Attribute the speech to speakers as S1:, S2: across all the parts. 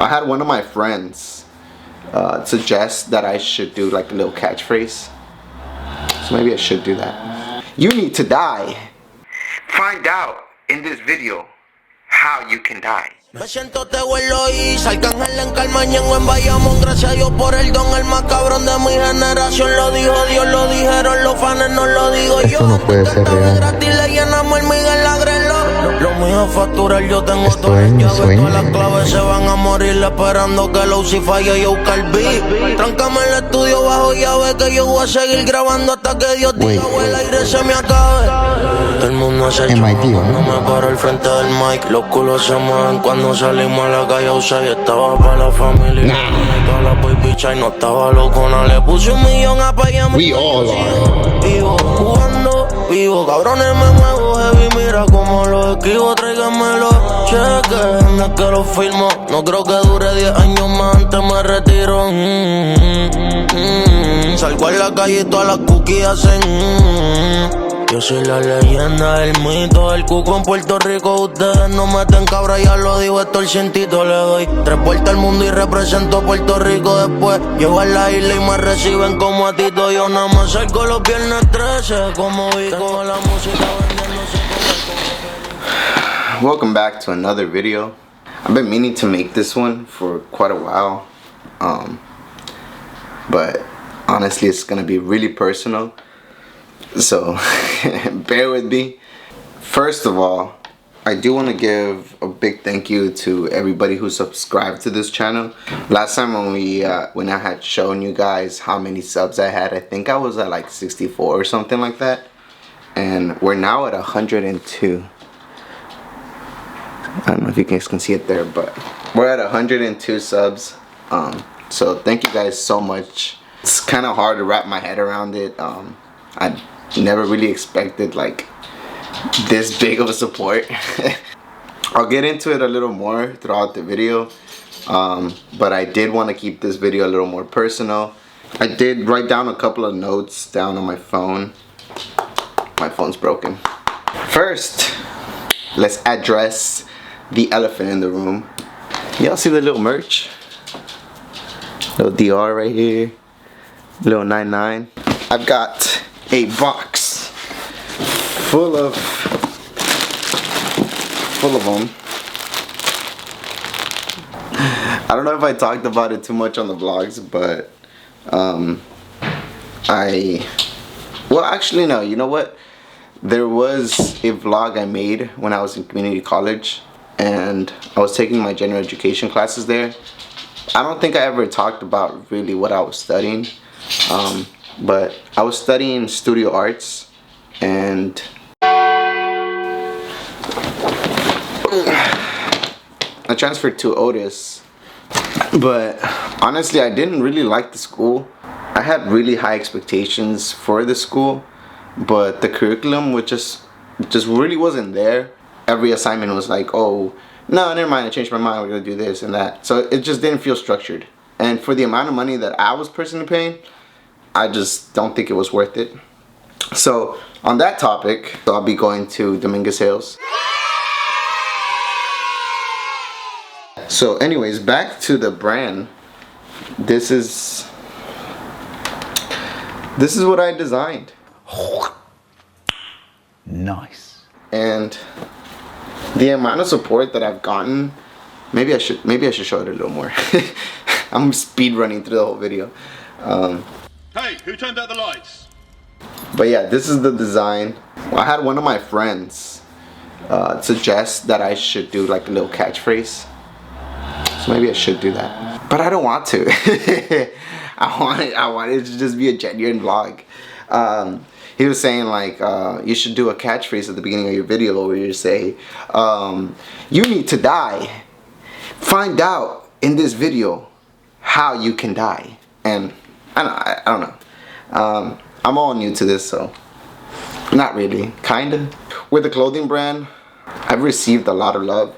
S1: I had one of my friends suggest that I should do like a little catchphrase. So maybe I should do that. You need to die. Find out in this video how you can die.
S2: Me siento te vuelo y Arcángel en Carmañengo en Bayamón. Gracias a Dios por el don, el más cabrón de mi generación. Lo dijo Dios, lo dijeron los fans, no lo digo yo.
S3: Esto no puede ser real.
S2: Gratis le llenamos el Miguel Agrelo. Lo mío es facturar, yo tengo
S3: Esto
S2: todas
S3: es
S2: las
S3: mi
S2: llaves,
S3: sueño.
S2: todas las claves se van a morir esperando que Lucy falle y buscar beat. Tráncame el estudio bajo llave que yo voy a seguir grabando hasta que Dios diga o el aire se me acabe. El mundo hace
S3: MIT,
S2: chamo,
S3: ¿no?
S2: no me paro al frente del mic. Los culos se mueven cuando salimos a la calle. Usted estaba para la familia. Y toda la baby y no estaba loco. No le puse 1 millón a pagar.
S3: We all are.
S2: Vivo, jugando, vivo. Cabrones me muevo heavy. Mira cómo lo esquivo. Tráiganme los cheques. No es que lo firmo. No creo que dure 10 años más. Antes me retiro. Salgo a la calle y todas las cookies hacen. Yo soy la leyenda, el mito, el cuco en Puerto Rico. Ustedes no meten cabra, ya lo digo, esto el cientito. Le doy 3 vueltas al mundo y represento a Puerto Rico. Después llego a la isla y me reciben como a Tito. Yo nada más salgo los viernes 13 como Vico. La música vendiéndose como...
S1: Welcome back to another video. I've been meaning to make this one for quite a while, but honestly it's gonna be really personal, so bear with me. First of all, I do want to give a big thank you to everybody who subscribed to this channel. Last time when I had shown you guys how many subs I had, I think I was at like 64 or something like that, and we're now at 102. I don't know if you guys can see it there, but we're at 102 subs. So thank you guys so much. It's kind of hard to wrap my head around it. I never really expected like this big of a support. I'll get into it a little more throughout the video, but I did want to keep this video a little more personal. I did write down a couple of notes down on my phone. My phone's broken. First, let's address the elephant in the room. Y'all see the little merch? Little DR right here. Little 99. I've got a box full of them. I don't know if I talked about it too much on the vlogs, but well, actually no, you know what? There was a vlog I made when I was in community college, and I was taking my general education classes there. I don't think I ever talked about really what I was studying, but I was studying studio arts, and I transferred to Otis. But honestly, I didn't really like the school. I had really high expectations for the school, but the curriculum was just really wasn't there. Every assignment was like, oh, no, never mind, I changed my mind, we're gonna do this and that. So it just didn't feel structured. And for the amount of money that I was personally paying, I just don't think it was worth it. So on that topic, I'll be going to Dominguez Hills. So anyways, back to the brand. This is what I designed.
S3: Nice.
S1: And the amount of support that I've gotten, maybe I should show it a little more. I'm speed running through the whole video.
S4: Hey, who turned out the lights?
S1: But yeah, this is the design. I had one of my friends suggest that I should do like a little catchphrase. So maybe I should do that. But I don't want to. I want it to just be a genuine vlog. He was saying like, you should do a catchphrase at the beginning of your video where you say, you need to die. Find out in this video how you can die. And I don't know. I'm all new to this, so not really, kinda. With the clothing brand, I've received a lot of love.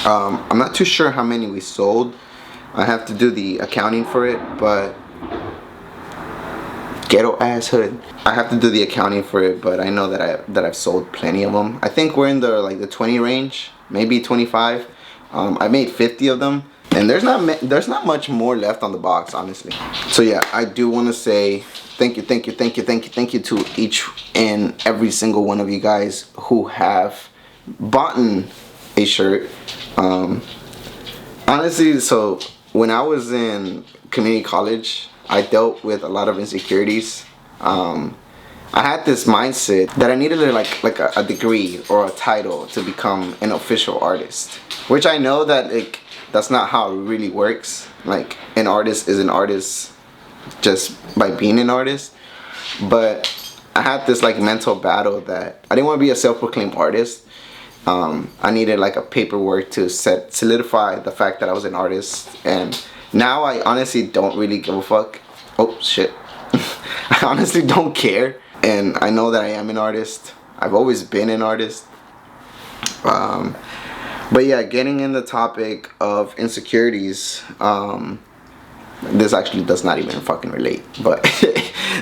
S1: I'm not too sure how many we sold. I have to do the accounting for it, but ghetto ass hood. I have to do the accounting for it, but I know that I've sold plenty of them. I think we're in the 20 range, maybe 25. I made 50 of them. And there's not much more left on the box, honestly. So yeah, I do want to say thank you to each and every single one of you guys who have bought a shirt. Honestly, so when I was in community college, I dealt with a lot of insecurities. I had this mindset that I needed like a degree or a title to become an official artist, which I know that that's not how it really works. Like, an artist is an artist just by being an artist. But I had this like mental battle that I didn't want to be a self-proclaimed artist. I needed like a paperwork to solidify the fact that I was an artist, and now I honestly don't really give a fuck. Oh shit. I honestly don't care, and I know that I am an artist. I've always been an artist. But yeah, getting in the topic of insecurities, this actually does not even fucking relate, but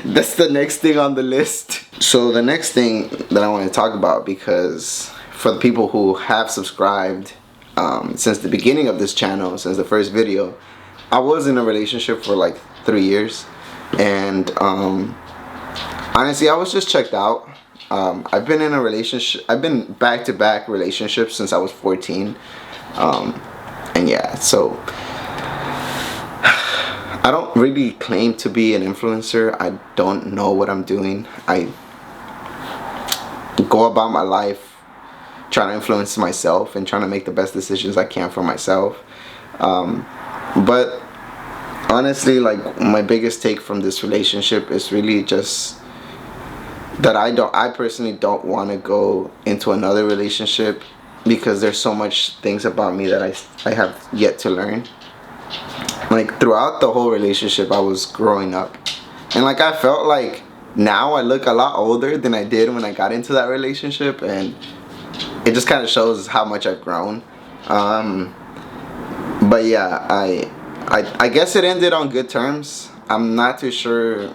S1: that's the next thing on the list. So the next thing that I want to talk about, because for the people who have subscribed since the beginning of this channel, since the first video, I was in a relationship for like 3 years, and honestly I was just checked out. I've been in a relationship, I've been back-to-back relationships since I was 14, and yeah, so I don't really claim to be an influencer. I don't know what I'm doing. I go about my life trying to influence myself and trying to make the best decisions I can for myself. But honestly, like, my biggest take from this relationship is really just that I personally don't want to go into another relationship, because there's so much things about me that I have yet to learn. Like, throughout the whole relationship, I was growing up, and like, I felt like now I look a lot older than I did when I got into that relationship, and it just kind of shows how much I've grown. But yeah, I guess it ended on good terms. I'm not too sure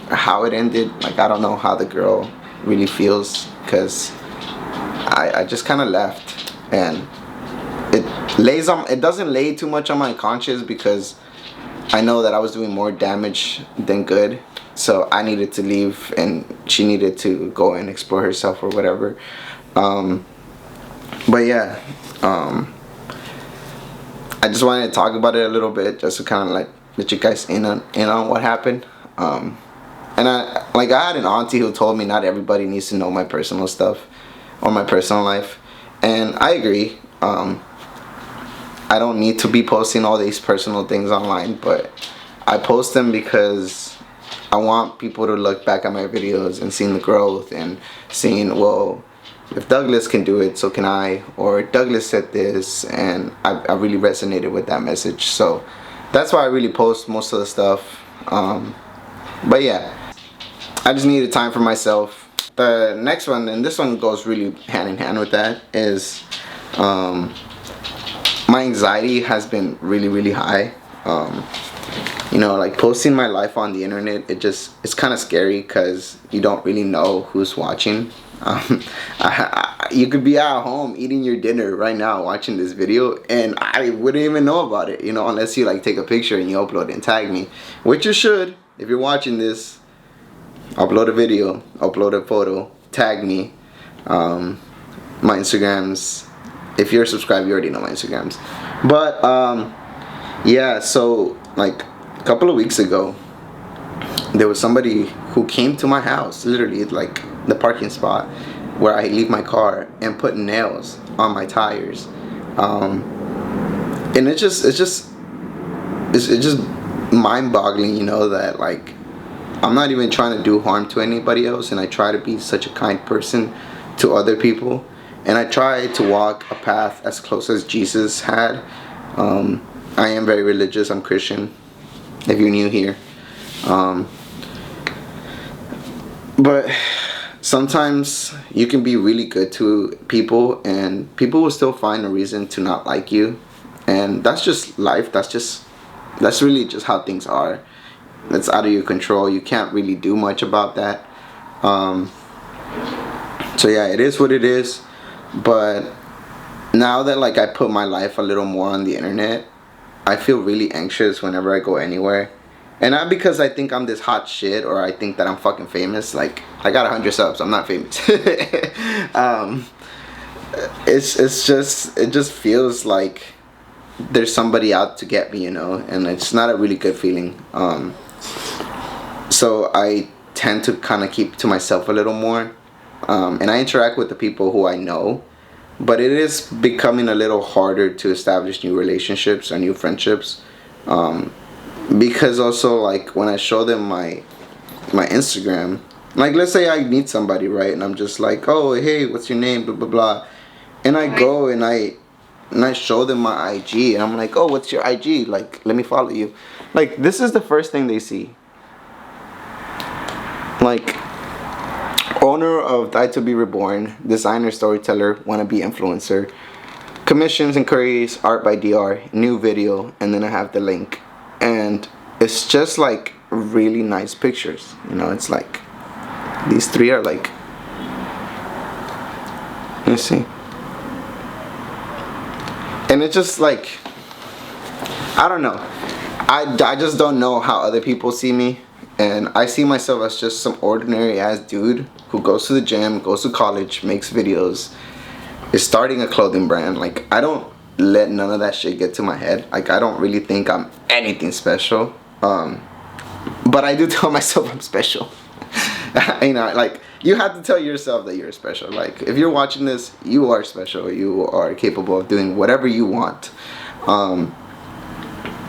S1: how it ended. Like, I don't know how the girl really feels, because I just kind of left, and it doesn't lay too much on my conscience, because I know that I was doing more damage than good. So I needed to leave, and she needed to go and explore herself or whatever. But yeah, I just wanted to talk about it a little bit, just to kind of like let you guys in on what happened. And I had an auntie who told me not everybody needs to know my personal stuff or my personal life, and I agree. I don't need to be posting all these personal things online, but I post them because I want people to look back at my videos and seeing the growth, and seeing, well, if Douglas can do it, so can I, or Douglas said this, and I really resonated with that message. So that's why I really post most of the stuff. But yeah, I just needed time for myself. The next one, and this one goes really hand in hand with that, is my anxiety has been really high. You know, like, posting my life on the internet, it's kind of scary, because you don't really know who's watching. You could be at home eating your dinner right now watching this video, and I wouldn't even know about it, you know, unless you like take a picture and you upload it and tag me, which you should. If you're watching this, upload a video, upload a photo, tag me. My Instagrams, if you're subscribed, you already know my Instagrams. But yeah, so like a couple of weeks ago, there was somebody who came to my house, literally like the parking spot where I leave my car, and put nails on my tires. And it's just mind-boggling, you know, that like, I'm not even trying to do harm to anybody else, and I try to be such a kind person to other people, and I try to walk a path as close as Jesus had. I am very religious. I'm Christian, if you're new here. But sometimes you can be really good to people, and people will still find a reason to not like you, and that's just life. That's really just how things are. It's out of your control. You can't really do much about that. So yeah, it is what it is. But now that like I put my life a little more on the internet, I feel really anxious whenever I go anywhere. And not because I think I'm this hot shit or I think that I'm fucking famous. Like, I got 100 subs, I'm not famous. It just feels like there's somebody out to get me, you know, and it's not a really good feeling. So I tend to kind of keep to myself a little more, and I interact with the people who I know, but it is becoming a little harder to establish new relationships or new friendships, because also, like, when I show them my Instagram, like, let's say I meet somebody, right, and I'm just like, oh, hey, what's your name, blah blah blah, and I go and I show them my IG, and I'm like, oh, what's your IG, like, let me follow you. Like, this is the first thing they see. Like, owner of Die to Be Reborn, designer, storyteller, wannabe influencer, commissions and queries, art by DR, new video, and then I have the link. And it's just like really nice pictures, you know. It's like these three are like, you see, and it's just like, I don't know, I just don't know how other people see me. And I see myself as just some ordinary ass dude who goes to the gym, goes to college, makes videos, is starting a clothing brand. Like, I don't let none of that shit get to my head. Like, I don't really think I'm anything special. But I do tell myself I'm special. You know, like, you have to tell yourself that you're special. Like, if you're watching this, you are special. You are capable of doing whatever you want.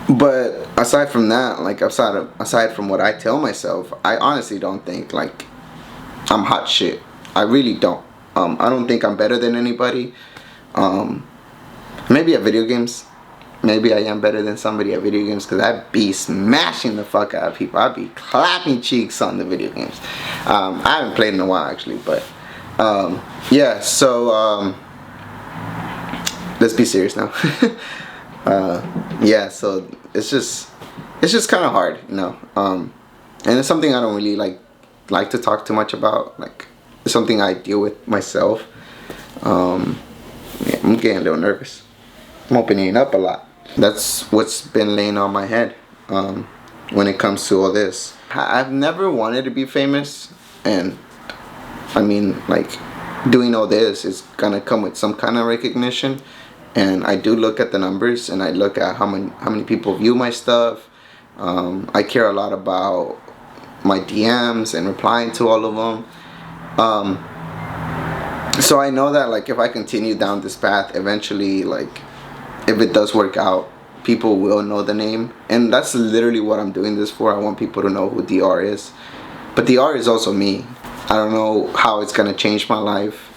S1: But aside from that, like, aside from what I tell myself, I honestly don't think, like, I'm hot shit. I really don't. I don't think I'm better than anybody. Maybe at video games. Maybe I am better than somebody at video games, because I be smashing the fuck out of people. I be clapping cheeks on the video games. I haven't played in a while, actually, but yeah, so let's be serious now. Yeah, so it's just kind of hard, you know, and it's something I don't really like to talk too much about. Like, it's something I deal with myself. Yeah, I'm getting a little nervous. I'm opening up a lot. That's what's been laying on my head when it comes to all this. I've never wanted to be famous, and I mean, like, doing all this is gonna come with some kind of recognition. And I do look at the numbers, and I look at how many people view my stuff. I care a lot about my DMs and replying to all of them. So I know that, like, if I continue down this path, eventually, like, if it does work out, people will know the name. And that's literally what I'm doing this for. I want people to know who DR is. But DR is also me. I don't know how it's gonna change my life,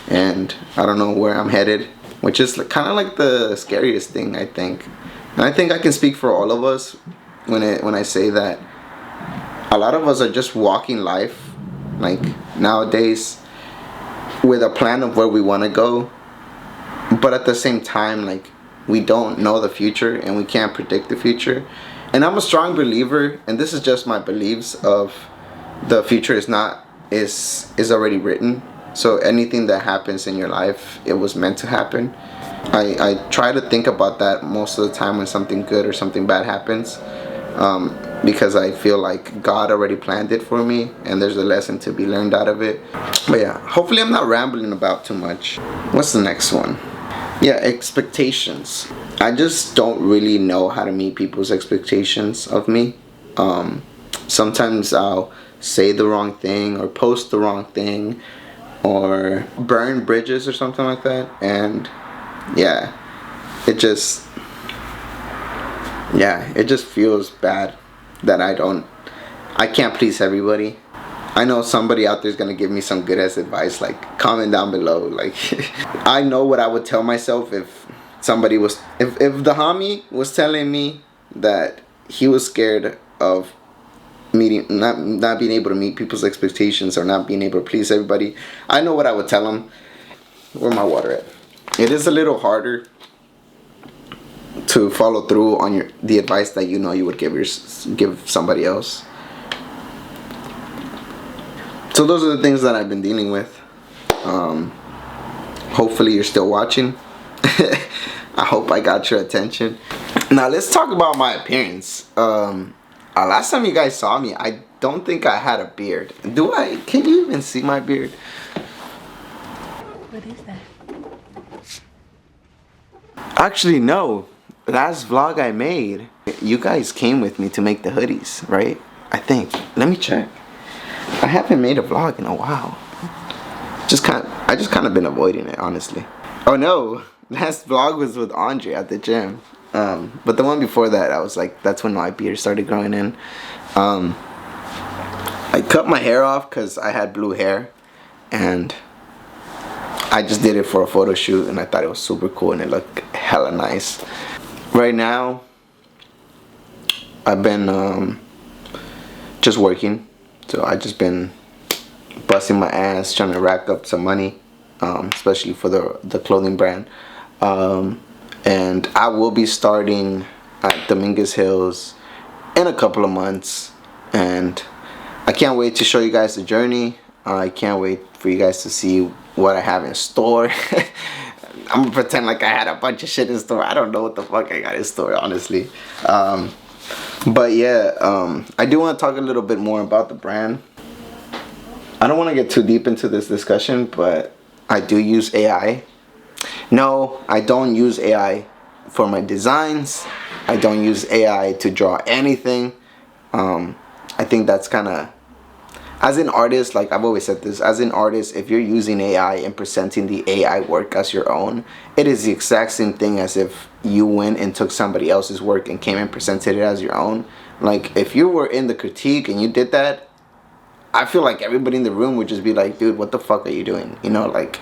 S1: and I don't know where I'm headed, which is kind of like the scariest thing, I think. And I think I can speak for all of us when I say that a lot of us are just walking life, like, nowadays, with a plan of where we want to go, but at the same time, like, we don't know the future and we can't predict the future. And I'm a strong believer, and this is just my beliefs, of the future is already written. So anything that happens in your life, it was meant to happen. I try to think about that most of the time when something good or something bad happens, because I feel like God already planned it for me, and there's a lesson to be learned out of it. But yeah, hopefully I'm not rambling about too much. What's the next one? Yeah, expectations. I just don't really know how to meet people's expectations of me. Sometimes I'll say the wrong thing or post the wrong thing, or burn bridges or something like that, and yeah, it just feels bad that I can't please everybody. I know somebody out there is gonna give me some good ass advice, like, comment down below. Like, I know what I would tell myself if somebody was, if the homie was telling me that he was scared of not being able to meet people's expectations or not being able to please everybody. I know what I would tell him. Where my water at? It is a little harder to follow through on the advice that you know you would give somebody else. So those are the things that I've been dealing with. Hopefully you're still watching. I hope I got your attention. Now let's talk about my appearance. Last time you guys saw me, I don't think I had a beard. Do I? Can you even see my beard?
S5: What is that?
S1: Actually, no. Last vlog I made, you guys came with me to make the hoodies, right? I think. Let me check. I haven't made a vlog in a while. I just kind of been avoiding it, honestly. Oh no, last vlog was with Andre at the gym. But the one before that, I was like, that's when my beard started growing in. I cut my hair off because I had blue hair, and I just did it for a photo shoot, and I thought it was super cool and it looked hella nice. Right now, I've been just working, so I just been busting my ass trying to rack up some money, especially for the clothing brand. And I will be starting at Dominguez Hills in a couple of months, and I can't wait to show you guys the journey. I can't wait for you guys to see what I have in store. I'm gonna pretend like I had a bunch of shit in store. I don't know what the fuck I got in store, honestly. But yeah, I do want to talk a little bit more about the brand. I don't want to get too deep into this discussion, but I do use AI. No, I don't use AI for my designs. I don't use AI to draw anything. I think that's kind of, as an artist, like I've always said this, as an artist, if you're using AI and presenting the AI work as your own, it is the exact same thing as if you went and took somebody else's work and came and presented it as your own. Like, if you were in the critique and you did that, I feel like everybody in the room would just be like, dude, what the fuck are you doing? You know, like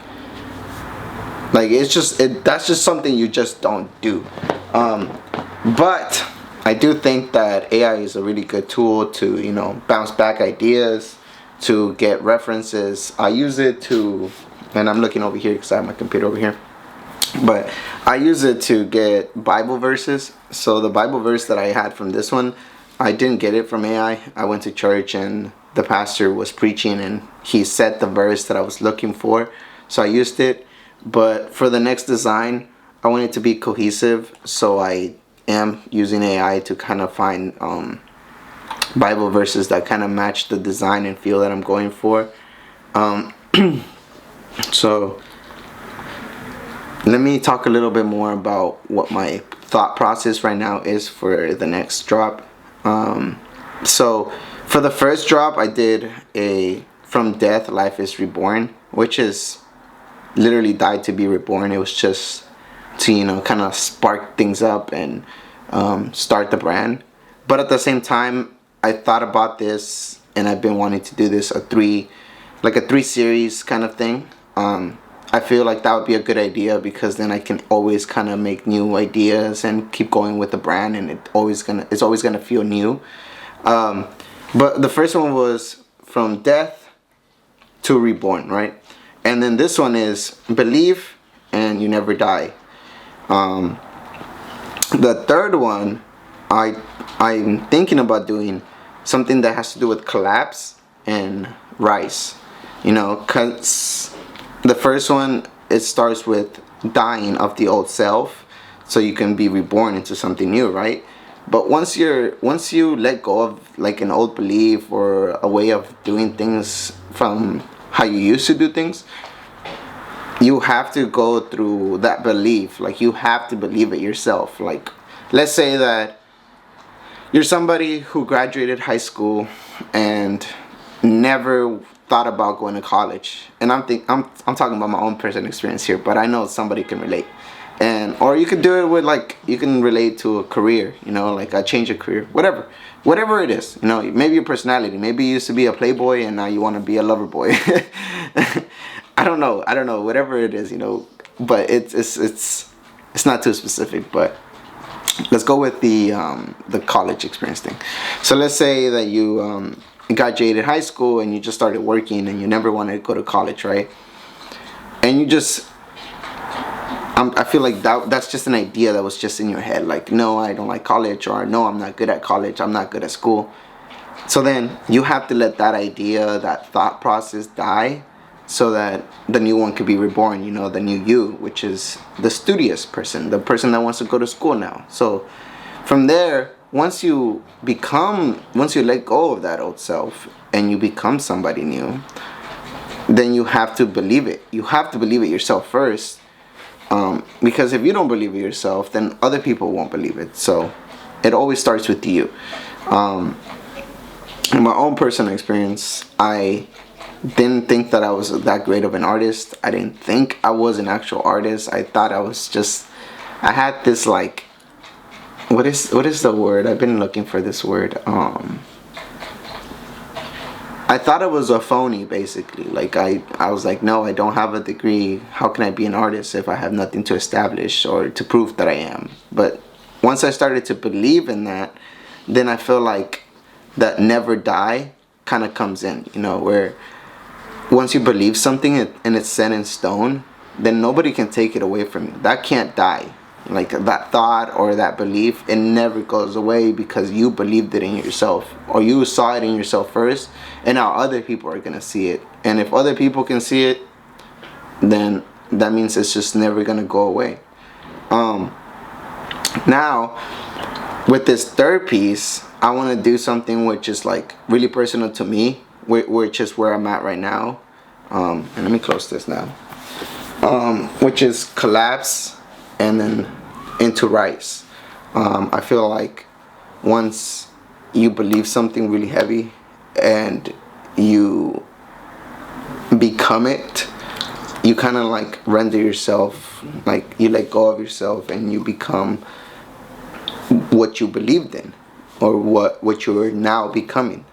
S1: it's just, that's just something you just don't do. But I do think that AI is a really good tool to, you know, bounce back ideas, to get references. I use it to, and I'm looking over here because I have my computer over here, but I use it to get Bible verses. So the Bible verse that I had from this one, I didn't get it from AI. I went to church and the pastor was preaching and he said the verse that I was looking for, so I used it. But for the next design, I want it to be cohesive, so I am using AI to kind of find Bible verses that kind of match the design and feel that I'm going for. So let me talk a little bit more about what my thought process right now is for the next drop. So for the first drop, I did a From Death Life is Reborn, which is literally died to be reborn. It was just to, you know, kind of spark things up and start the brand. But at the same time, I thought about this and I've been wanting to do this a three series kind of thing. I feel like that would be a good idea because then I can always kind of make new ideas and keep going with the brand, and it's always gonna feel new. But the first one was From Death to Reborn, right? And then this one is Believe and You Never Die. The third one, I'm thinking about doing something that has to do with collapse and rise. You know, cause the first one, it starts with dying of the old self, so you can be reborn into something new, right? But once you let go of like an old belief or a way of doing things from how you used to do things, you have to go through that belief. Like, you have to believe it yourself. Like, let's say that you're somebody who graduated high school and never thought about going to college, and I'm talking about my own personal experience here, but I know somebody can relate. And or you could do it with, like, you can relate to a career, you know, like a change of career, whatever it is, you know. Maybe your personality, maybe you used to be a playboy and now you want to be a lover boy. I don't know, whatever it is, you know. But it's not too specific. But let's go with the college experience thing. So let's say that you graduated high school and you just started working and you never wanted to go to college, right? And you just I feel like that's just an idea that was just in your head, like, no, I don't like college, or no, I'm not good at college, I'm not good at school. So then you have to let that idea, that thought process die, so that the new one could be reborn, you know, the new you, which is the studious person, the person that wants to go to school now. So from there, once you let go of that old self and you become somebody new, then you have to believe it. You have to believe it yourself first, because if you don't believe it yourself, then other people won't believe it. So it always starts with you. In my own personal experience, I didn't think that I was that great of an artist. I didn't think I was an actual artist. I thought I had this like, what is the word? I've been looking for this word. I thought it was a phony, basically. Like I was like, no, I don't have a degree. How can I be an artist if I have nothing to establish or to prove that I am? But once I started to believe in that, then I feel like that never die kind of comes in, you know, where once you believe something and it's set in stone, then nobody can take it away from you. That can't die. Like that thought or that belief, it never goes away because you believed it in yourself, or you saw it in yourself first, and now other people are gonna see it. And if other people can see it, then that means it's just never gonna go away. Now with this third piece, I want to do something which is like really personal to me, which is where I'm at right now. And let me close this now. Which is collapse and then into rise. I feel like once you believe something really heavy and you become it, you kind of like render yourself, like you let go of yourself and you become what you believed in, or what you're now becoming.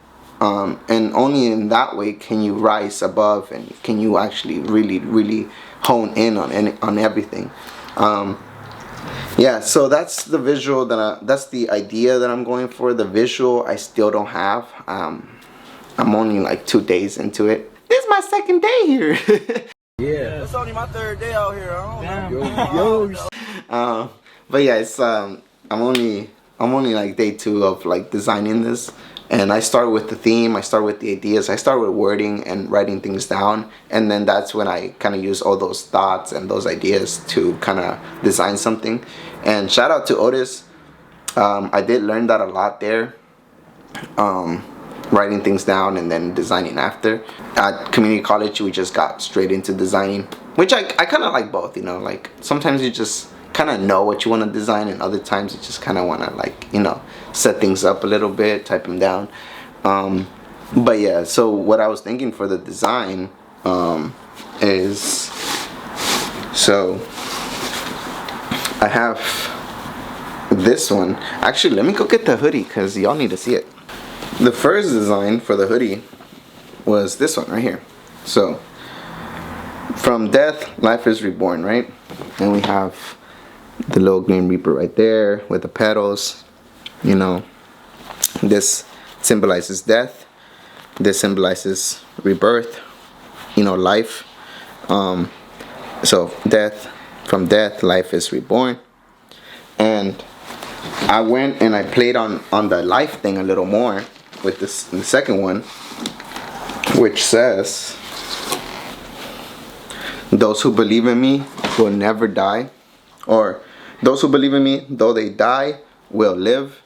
S1: And only in that way can you rise above, and can you actually really hone in on everything. Yeah, so that's the visual that's the idea that I'm going for. The visual I still don't have. I'm only like 2 days into it. This is my second day here.
S5: Yeah, it's only my third day out here. I don't know.
S1: But yeah, it's I'm only like day 2 of like designing this, and I start with the theme, I start with the ideas, I start with wording and writing things down, and then that's when I kind of use all those thoughts and those ideas to kind of design something. And shout out to Otis. I did learn that a lot there, writing things down and then designing after. At community college we just got straight into designing, which I kind of like both, you know, like sometimes you just kind of know what you want to design, and other times you just kind of want to, like, you know, set things up a little bit, type them down. But yeah, so what I was thinking for the design is, so I have this one. Actually, let me go get the hoodie because y'all need to see it. The first design for the hoodie was this one right here. So from death, life is reborn, right? And we have the little green reaper right there with the petals. You know, this symbolizes death, this symbolizes rebirth, you know, life. So death, from death, life is reborn. And I went and I played on the life thing a little more with this, the second one, which says, those who believe in me will never die, or those who believe in me, though they die, will live.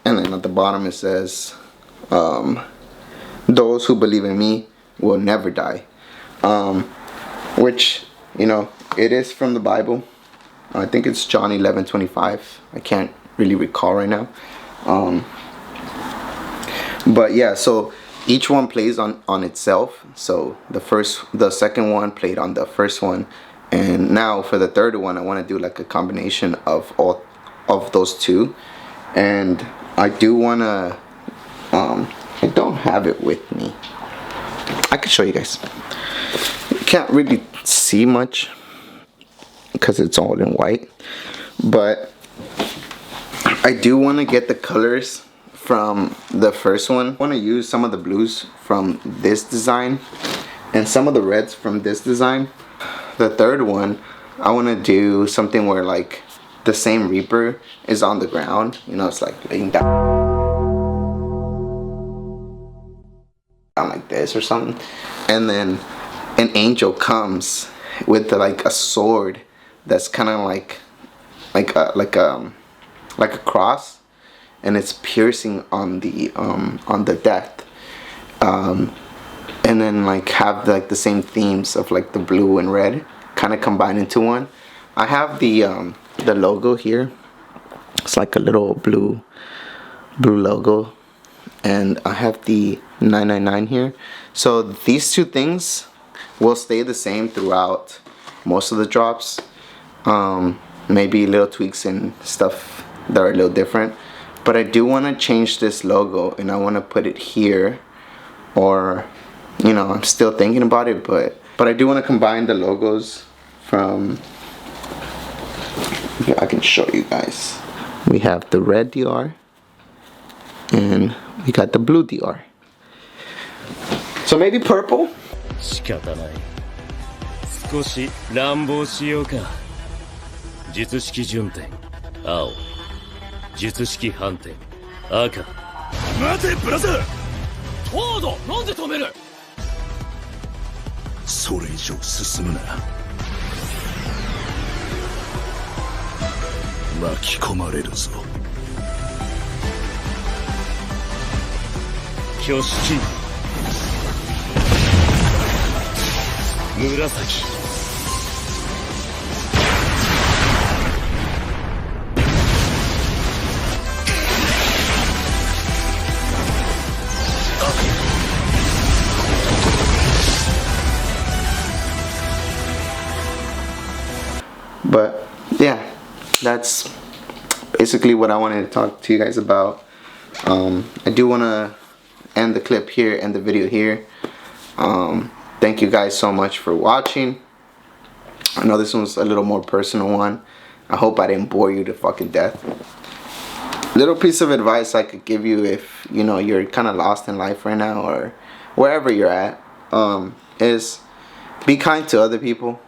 S1: And then at the bottom it says, those who believe in me will never die. Which, you know, it is from the Bible. I think it's John 11:25. I can't really recall right now. But yeah, so each one plays on itself. So the second one played on the first one, and now for the third one I want to do like a combination of all of those two. And I do want to I don't have it with me. I could show you guys. You can't really see much because it's all in white, but I do want to get the colors from the first one. I want to use some of the blues from this design and some of the reds from this design. The third one, I want to do something where like the same reaper is on the ground, you know, it's like laying down like this or something, and then an angel comes with like a sword that's kind of like a cross, and it's piercing on the death. And then like have like the same themes of like the blue and red kind of combined into one. I have the logo here. It's like a little blue logo, and I have the 999 here. So these two things will stay the same throughout most of the drops. Maybe little tweaks and stuff that are a little different, but I do want to change this logo, and I want to put it here, or you know, I'm still thinking about it, but I do want to combine the logos from here. I can show you guys. We have the red DR and we got the blue DR. So maybe purple.
S6: 仕方ない。少し乱暴しようか。術式順天、青。術式反転、赤。待て、ブラザー。フォード、なんで止める？それ以上進むな。巻き込まれるぞ。挙式。紫。
S1: But yeah, that's basically what I wanted to talk to you guys about. I do want to end the clip here and the video here. Thank you guys so much for watching. I know this one's a little more personal one. I hope I didn't bore you to fucking death. Little piece of advice I could give you if you know you're kind of lost in life right now or wherever you're at, is be kind to other people.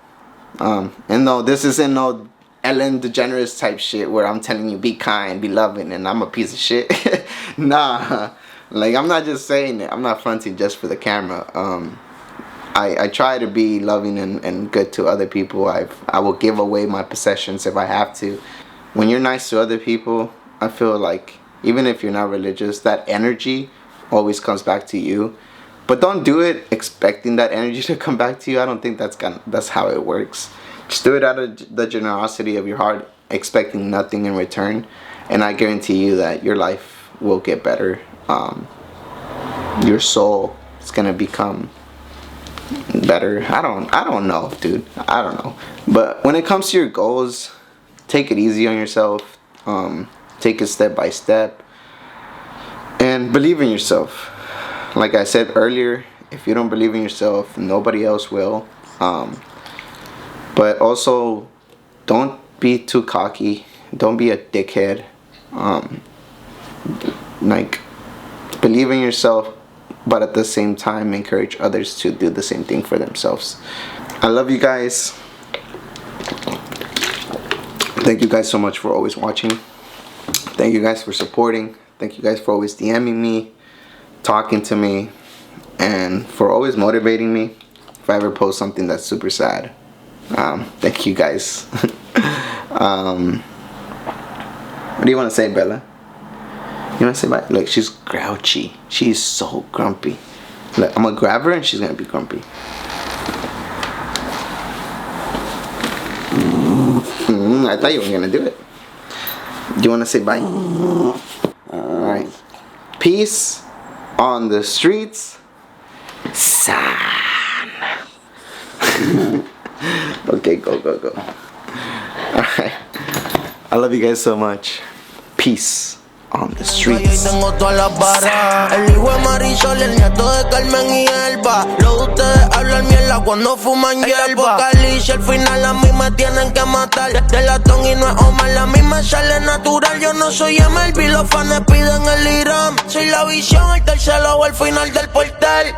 S1: And no, this isn't no Ellen DeGeneres type shit where I'm telling you be kind, be loving, and I'm a piece of shit. Nah, like I'm not just saying it. I'm not fronting just for the camera. I try to be loving and good to other people. I will give away my possessions if I have to. When you're nice to other people, I feel like even if you're not religious, that energy always comes back to you. But don't do it expecting that energy to come back to you. I don't think that's how it works. Just do it out of the generosity of your heart, expecting nothing in return, and I guarantee you that your life will get better. Your soul is gonna become better. I don't know, dude. I don't know. But when it comes to your goals, take it easy on yourself. Take it step by step, and believe in yourself. Like I said earlier, if you don't believe in yourself, nobody else will. But also, don't be too cocky. Don't be a dickhead. Like, believe in yourself, but at the same time, encourage others to do the same thing for themselves. I love you guys. Thank you guys so much for always watching. Thank you guys for supporting. Thank you guys for always DMing me, talking to me, and for always motivating me if I ever post something that's super sad. Thank you guys. What do you want to say, Bella? You want to say bye? Look, she's grouchy. She's so grumpy. Look, I'm gonna grab her and she's gonna be grumpy. I thought you were gonna do it. Do you want to say bye? Alright. Peace on the streets. San. Okay, go. Alright. I love you guys so much. Peace on the streets.
S2: Tengo todas las barras. El hijo de Marisol, el nieto de Carmen y Elba. Lo de ustedes hablan mierda cuando fuman hierba. Calicia, al final a mí me tienen que matar. De latón y no es Omar, la misma sale natural. Yo no soy MLB, los fans piden el Irán. Soy la visión, el tercero o el final del portal.